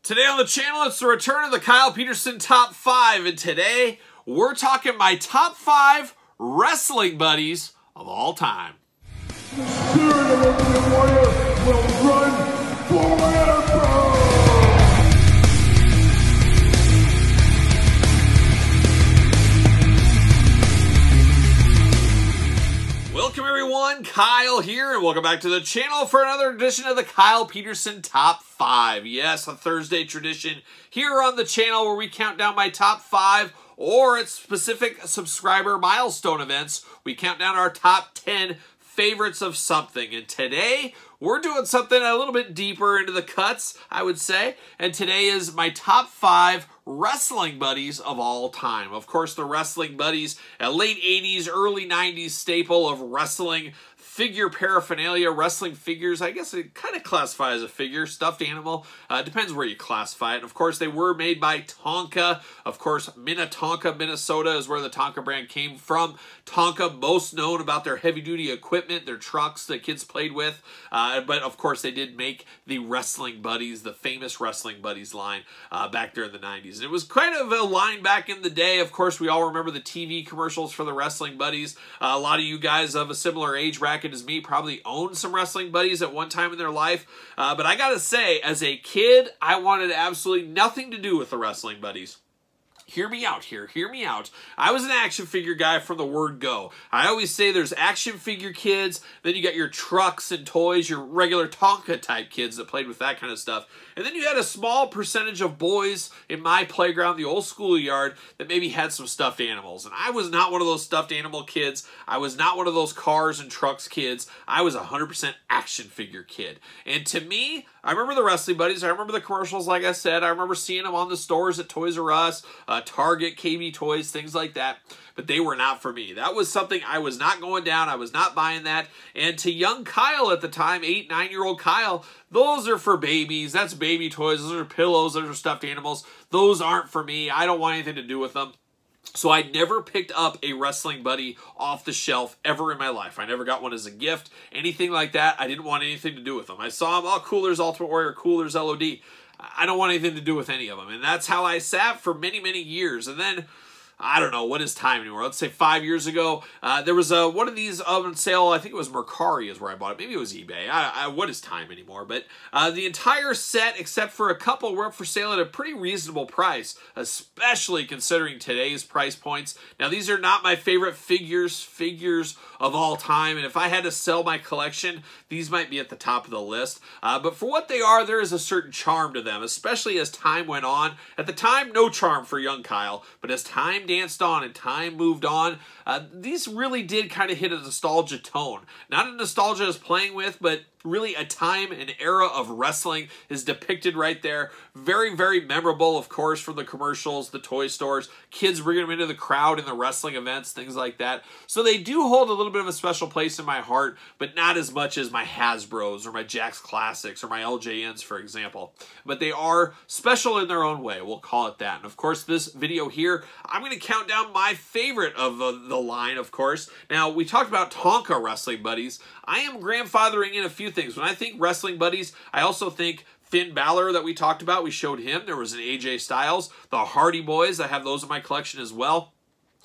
Today on the channel, it's the return of the Kyle Peterson Top 5, and today we're talking my top 5 wrestling buddies of all time. The spirit of Ultimate Warrior will run forever! Welcome everyone, Kyle here, and welcome back to the channel for another edition of the Kyle Peterson Top 5. Yes, a Thursday tradition here on the channel where we count down my top 5 or at specific subscriber milestone events. We count down our top 10 favorites of something, and today we're doing something a little bit deeper into the cuts, I would say, and today is my top 5 wrestling buddies of all time. Of course, the wrestling buddies, a late 80s, early 90s staple of wrestling figure paraphernalia, wrestling figures. I guess it kind of classifies as a figure, stuffed animal. Depends where you classify it. And of course, they were made by Tonka. Of course, Minnetonka, Minnesota is where the Tonka brand came from. Tonka, most known about their heavy-duty equipment, their trucks that kids played with. But of course, they did make the Wrestling Buddies, the famous Wrestling Buddies line back there in the 90s. And it was kind of a line back in the day. Of course, we all remember the TV commercials for the Wrestling Buddies. A lot of you guys of a similar age bracket as me probably owned some Wrestling Buddies at one time in their life. But I gotta say, as a kid, I wanted absolutely nothing to do with the Wrestling Buddies. Hear me out here. Hear me out. I was an action figure guy from the word go. I always say there's action figure kids, then you got your trucks and toys, your regular Tonka type kids that played with that kind of stuff. And then you had a small percentage of boys in my playground, the old schoolyard, that maybe had some stuffed animals. And I was not one of those stuffed animal kids. I was not one of those cars and trucks kids. I was a 100% action figure kid. And to me, I remember the Wrestling Buddies. I remember the commercials, like I said. I remember seeing them on the stores at Toys R Us, Target, KB Toys, things like that. But they were not for me. That was something I was not going down. I was not buying that. And to young Kyle at the time, 8, 9-year-old Kyle, those are for babies. That's baby toys. Those are pillows. Those are stuffed animals. Those aren't for me. I don't want anything to do with them. So I never picked up a Wrestling Buddy off the shelf ever in my life. I never got one as a gift, anything like that. I didn't want anything to do with them. I saw them, oh, cool, there's Ultimate Warrior, cool, there's LOD. I don't want anything to do with any of them. And that's how I sat for many, many years. And then, I don't know, what is time anymore? Let's say 5 years ago, there was one of these on sale. I think it was Mercari is where I bought it. Maybe it was eBay. What is time anymore? But the entire set, except for a couple, were up for sale at a pretty reasonable price, especially considering today's price points. Now, these are not my favorite figures of all time, and if I had to sell my collection, these might be at the top of the list. But for what they are, there is a certain charm to them, especially as time went on. At the time, no charm for young Kyle, but as time danced on and time moved on, these really did kind of hit a nostalgia tone. Not a nostalgia I was playing with, but really a time, an era of wrestling is depicted right there. Very, very memorable, of course, from the commercials, the toy stores, kids bringing them into the crowd in the wrestling events, things like that. So they do hold a little bit of a special place in my heart, but not as much as my Hasbros or my Jakks Classics or my LJNs, for example. But they are special in their own way, we'll call it that. And of course, this video here, I'm going to count down my favorite of the line, of course. Now, we talked about Tonka Wrestling Buddies. I am grandfathering in a few things. When I think Wrestling Buddies, I also think Finn Balor that we talked about. We showed him. There was an AJ Styles. The Hardy Boys. I have those in my collection as well.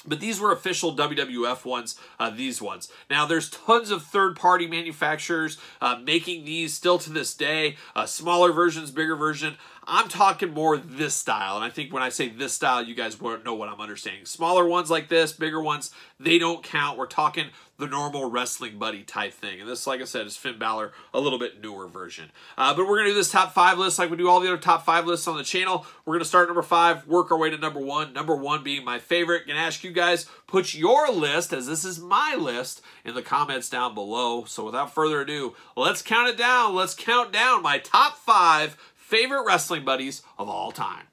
But these were official WWF ones, these ones. Now, there's tons of third-party manufacturers making these still to this day. Smaller versions, bigger version. I'm talking more this style, and I think when I say this style, you guys won't know what I'm understanding. Smaller ones like this, bigger ones, they don't count. We're talking the normal Wrestling Buddy type thing. And this, like I said, is Finn Balor, a little bit newer version. But we're going to do this top 5 list like we do all the other top 5 lists on the channel. We're going to start at number 5, work our way to number 1. Number 1 being my favorite. Going to ask you guys, put your list, as this is my list, in the comments down below. So without further ado, let's count it down. Let's count down my top 5 favorite wrestling buddies of all time.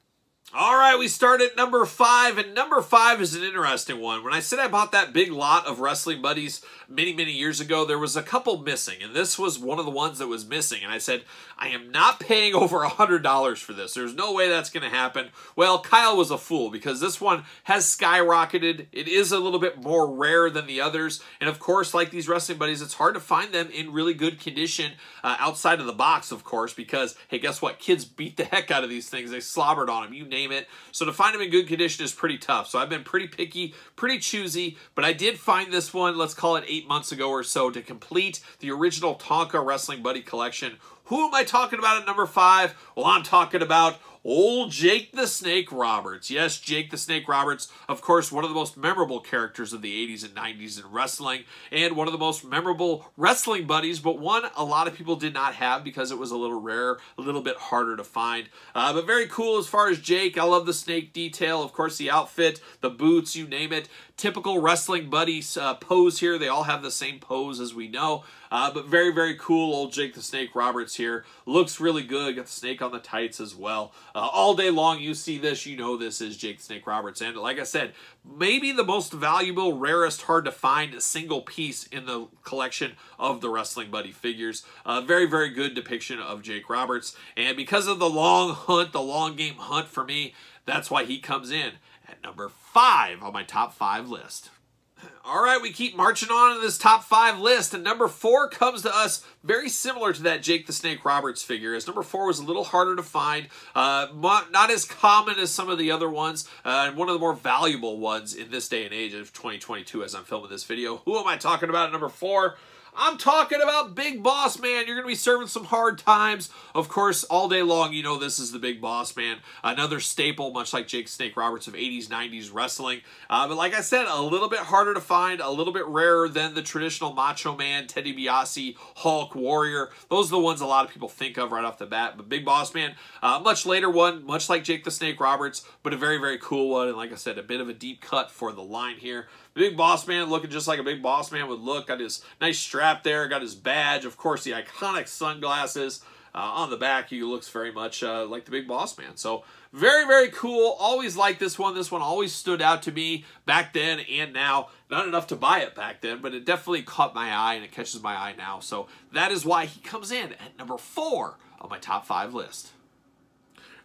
All right, we start at number 5, and number 5 is an interesting one. When I said I bought that big lot of Wrestling Buddies many years ago, there was a couple missing, and this was one of the ones that was missing, and I said, I am not paying over $100 for this. There's no way that's going to happen. Well, Kyle was a fool, because this one has skyrocketed. It is a little bit more rare than the others, and of course, like these Wrestling Buddies, it's hard to find them in really good condition outside of the box, of course, because, hey, guess what? Kids beat the heck out of these things. They slobbered on them, you name it. So to find them in good condition is pretty tough. So I've been pretty picky, pretty choosy, but I did find this one, let's call it 8 months ago or so, to complete the original Tonka Wrestling Buddy collection. Who am I talking about at number 5? Well, I'm talking about old Jake the Snake Roberts. Yes, Jake the Snake Roberts, of course, one of the most memorable characters of the 80s and 90s in wrestling, and one of the most memorable wrestling buddies, but one a lot of people did not have because it was a little rare, a little bit harder to find. But very cool as far as Jake. I love the snake detail, of course, the outfit, the boots, you name it. Typical Wrestling Buddies pose here. They all have the same pose, as we know. But very cool old Jake the Snake Roberts here. Looks really good. Got the snake on the tights as well. All day long you see this, you know this is Jake the Snake Roberts. And like I said, maybe the most valuable, rarest, hard to find single piece in the collection of the Wrestling Buddy figures. Very good depiction of Jake Roberts. And because of the long hunt, the long game hunt for me, that's why he comes in at number 5 on my top 5 list. All right, we keep marching on in this top 5 list, and number 4 comes to us very similar to that Jake the Snake Roberts figure, as number 4 was a little harder to find, not as common as some of the other ones, and one of the more valuable ones in this day and age of 2022 as I'm filming this video. Who am I talking about at number 4? I'm talking about Big Boss Man. You're going to be serving some hard times. Of course, all day long, you know this is the Big Boss Man. Another staple, much like Jake Snake Roberts, of 80s, 90s wrestling. But like I said, a little bit harder to find, a little bit rarer than the traditional Macho Man, Teddy DiBiase, Hulk, Warrior. Those are the ones a lot of people think of right off the bat. But Big Boss Man, much later one, much like Jake the Snake Roberts, but a very cool one. And like I said, a bit of a deep cut for the line here. The Big Boss Man looking just like a Big Boss Man would look. Got his nice strap there, got his badge, of course the iconic sunglasses. On the back, he looks very much like the Big Boss Man. So very cool. Always liked this one. This one always stood out to me back then and now. Not enough to buy it back then, but it definitely caught my eye, and it catches my eye now. So that is why he comes in at number 4 on my top 5 list.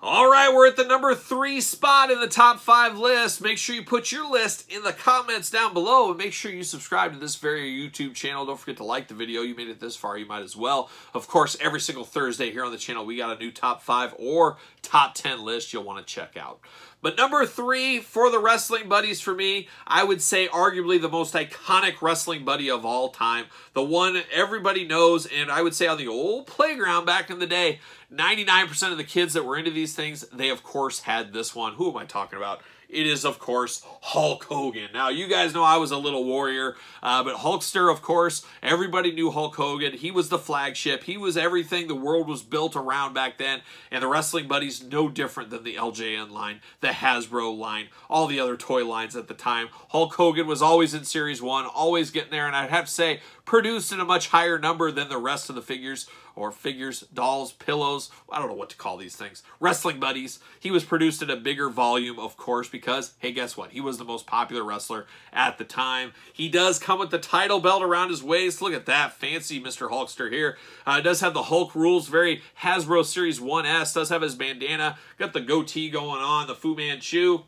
All right, we're at the number 3 spot in the top 5 list. Make sure you put your list in the comments down below, and make sure you subscribe to this very YouTube channel. Don't forget to like the video. You made it this far, you might as well. Of course, every single Thursday here on the channel, we got a new top 5 or top 10 list you'll want to check out. But number 3 for the Wrestling Buddies for me, I would say arguably the most iconic Wrestling Buddy of all time. The one everybody knows, and I would say on the old playground back in the day, 99% of the kids that were into these things, they of course had this one. Who am I talking about? It is, of course, Hulk Hogan. Now, you guys know I was a little warrior, but Hulkster, of course, everybody knew Hulk Hogan. He was the flagship. He was everything the world was built around back then, and the Wrestling Buddies, no different than the LJN line, the Hasbro line, all the other toy lines at the time. Hulk Hogan was always in Series 1, always getting there, and I'd have to say, produced in a much higher number than the rest of the figures, or figures, dolls, pillows, I don't know what to call these things, Wrestling Buddies. He was produced in a bigger volume, of course, because, hey, guess what? He was the most popular wrestler at the time. He does come with the title belt around his waist. Look at that, fancy Mr. Hulkster here. Does have the Hulk rules, very Hasbro Series 1S, does have his bandana, got the goatee going on, the Fu Manchu.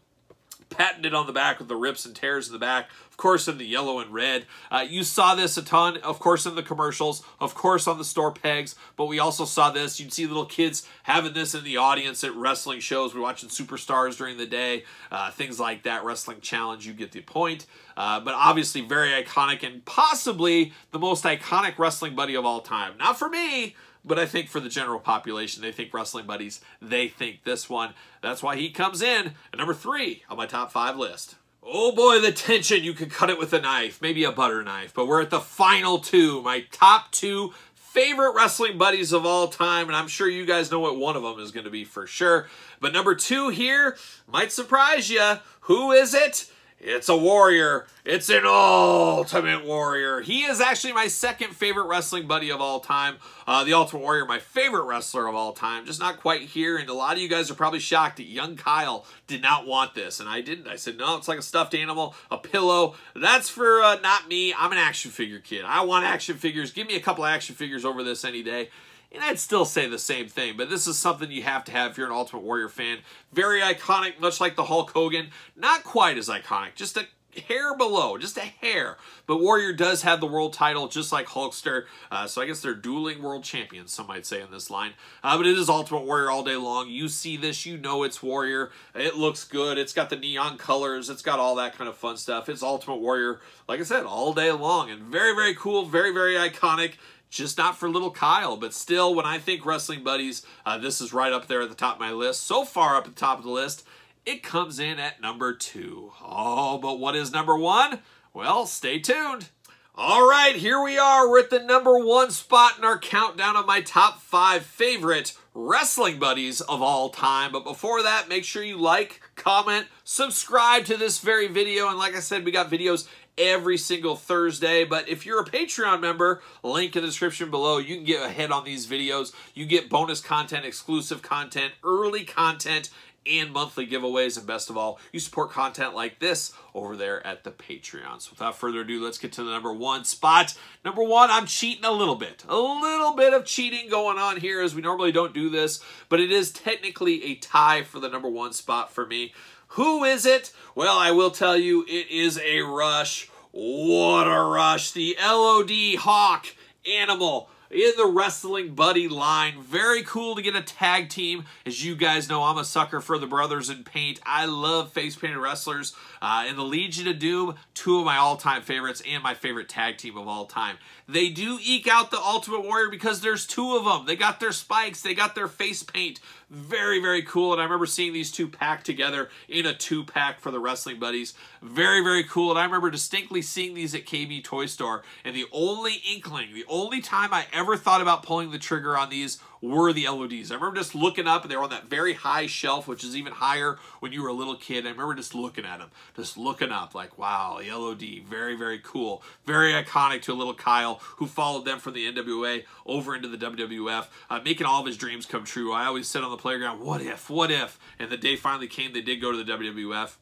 Patented on the back with the rips and tears in the back, of course in the yellow and red. You saw this a ton, of course in the commercials, of course on the store pegs, but we also saw this. You'd see little kids having this in the audience at wrestling shows. We're watching Superstars during the day, things like that, Wrestling Challenge, you get the point. But obviously very iconic, and possibly the most iconic Wrestling Buddy of all time. Not for me, but I think for the general population, they think Wrestling Buddies, they think this one. That's why he comes in at number 3 on my top 5 list. Oh boy, the tension. You could cut it with a knife, maybe a butter knife, but we're at the final 2, my top 2 favorite Wrestling Buddies of all time, and I'm sure you guys know what one of them is going to be for sure. But number 2 here might surprise you. Who is it? It's a warrior. It's an Ultimate Warrior. He is actually my second favorite wrestling buddy of all time. The Ultimate Warrior, my favorite wrestler of all time. Just not quite here. And a lot of you guys are probably shocked that young Kyle did not want this. And I didn't. I said, no, it's like a stuffed animal, a pillow. That's for not me. I'm an action figure kid. I want action figures. Give me a couple action figures over this any day. And I'd still say the same thing, but this is something you have to have if you're an Ultimate Warrior fan. Very iconic, much like the Hulk Hogan. Not quite as iconic, just a hair below, just a hair. But Warrior does have the world title, just like Hulkster. So I guess they're dueling world champions, some might say in this line. But it is Ultimate Warrior all day long. You see this, you know it's Warrior. It looks good. It's got the neon colors. It's got all that kind of fun stuff. It's Ultimate Warrior, like I said, all day long. And very, very cool, very, very iconic. Just not for little Kyle, but still, when I think wrestling buddies, this is right up there at the top of my list. So far up at the top of the list, it comes in at number 2. Oh, but what is number 1? Well, stay tuned. All right, here we are. We're at the number 1 spot in our countdown of my top 5 favorite wrestling buddies of all time. But before that, make sure you like, comment, subscribe to this very video. And like I said, we got videos every single Thursday. But if you're a Patreon member, link in the description below, you can get ahead on these videos. You get bonus content, exclusive content, early content, and monthly giveaways. And best of all, you support content like this over there at the Patreon. So without further ado, let's get to the number 1 spot. Number 1, I'm cheating a little bit. A little bit of cheating going on here, as we normally don't do this, but it is technically a tie for the number 1 spot for me. Who is it? Well, I will tell you, it is a Rush. What a Rush. The LOD Hawk Animal in the Wrestling Buddy line. Very cool to get a tag team. As you guys know, I'm a sucker for the Brothers in Paint. I love face-painted wrestlers. And the Legion of Doom, 2 of my all-time favorites and my favorite tag team of all time. They do eke out the Ultimate Warrior because there's 2 of them. They got their spikes. They got their face paint. Very, very cool. And I remember seeing these 2 packed together in a 2-pack for the Wrestling Buddies. Very, very cool. And I remember distinctly seeing these at KB Toy Store. And the only inkling, the only time I ever thought about pulling the trigger on these were the LODs. I remember just looking up, and they were on that very high shelf, which is even higher when you were a little kid. I remember just looking at them, just looking up, like, wow, the LOD, very, very cool. Very iconic to a little Kyle, who followed them from the NWA over into the WWF, making all of his dreams come true. I always said on the playground, what if, what if? And the day finally came, they did go to the WWF.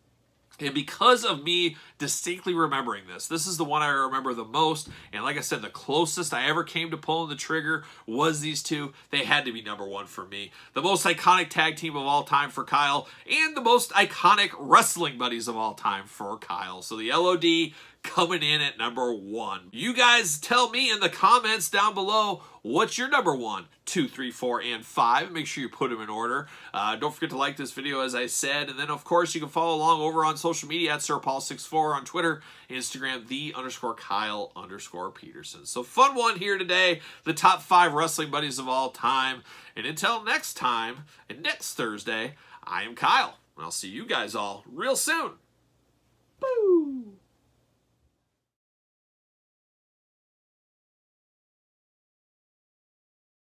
And because of me distinctly remembering this is the one I remember the most. And like I said, the closest I ever came to pulling the trigger was these 2. They had to be number 1 for me. The most iconic tag team of all time for Kyle, and the most iconic wrestling buddies of all time for Kyle. So the LOD coming in at number 1. You guys tell me in the comments down below, what's your number 1, 2, 3, 4, and 5? Make sure you put them in order. Don't forget to like this video, as I said. And then, of course, you can follow along over on social media at SirPaul64 on Twitter, Instagram, _Kyle_Peterson. So fun one here today, the top 5 wrestling buddies of all time. And until next time, and next Thursday, I am Kyle. And I'll see you guys all real soon. Boo!